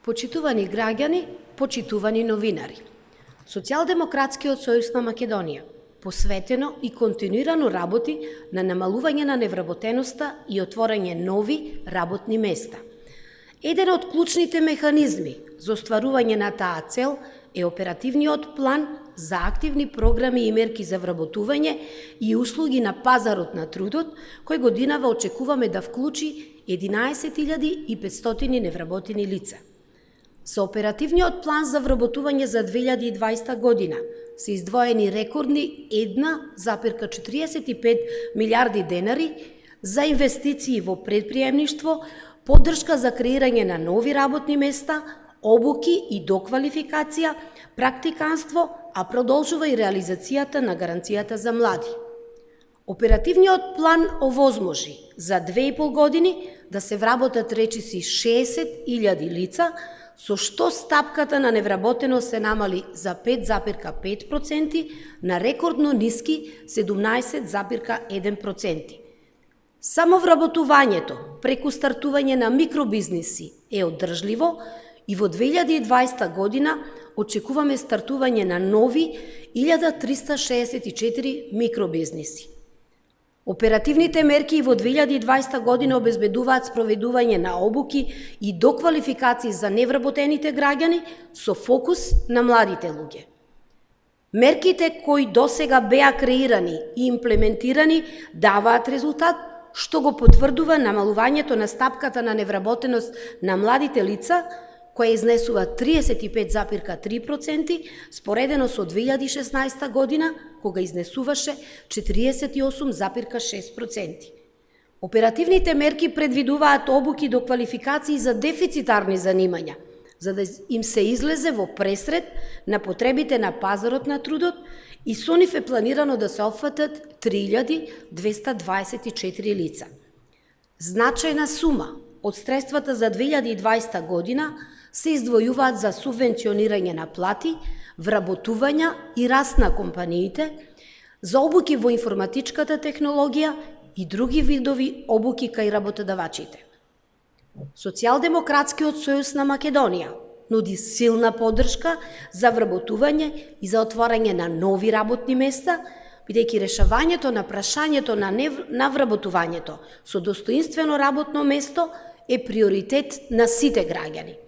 Почитувани граѓани, почитувани новинари. Социјалдемократскиот сојуз на Македонија посветено и континуирано работи на намалување на невработеноста и отворање нови работни места. Еден од клучните механизми за остварување на таа цел е оперативниот план за активни програми и мерки за вработување и услуги на пазарот на трудот, кој годинава очекуваме да вклучи 11.500 невработени лица. Со оперативниот план за вработување за 2020 година се издвоени рекордни 1,45 милиарди денари за инвестиции во предприемништво, поддршка за креирање на нови работни места, обуки и доквалификација, практиканство, а продолжува и реализацијата на гаранцијата за млади. Оперативниот план овозможи за 2,5 години да се вработат речиси 60.000 лица, со што стапката на невработеност се намали за 5,5% на рекордно ниски 17,1%. Само вработувањето преку стартување на микробизнеси е одржливо и во 2020 година очекуваме стартување на нови 1364 микробизнеси. Оперативните мерки во 2020 година обезбедуваат спроведување на обуки и доквалификации за невработените граѓани со фокус на младите луѓе. Мерките кои досега беа креирани и имплементирани даваат резултат, што го потврдува намалувањето на стапката на невработеност на младите лица, која изнесува 35,3%, споредено со 2016 година, кога изнесуваше 48,6%. Оперативните мерки предвидуваат обуки до квалификации за дефицитарни занимања, за да им се излезе во пресред на потребите на пазарот на трудот и со нив е планирано да се опфатат 3224 лица. Значајна сума од средствата за 2020 година се издвојуваат за субвенционирање на плати, вработувања и раст на компаниите, за обуки во информатичката технологија и други видови обуки кај работодавачите. Социјалдемократскиот сојуз на Македонија нуди силна поддршка за вработување и за отворање на нови работни места, бидејќи решавањето на прашањето на вработувањето со достоинствено работно место е приоритет на сите граѓани.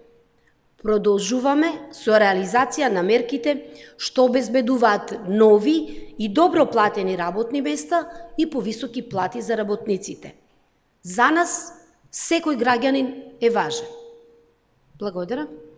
Продолжуваме со реализација на мерките што обезбедуваат нови и добро платени работни места и повисоки плати за работниците. За нас секој граѓанин е важен. Благодарам.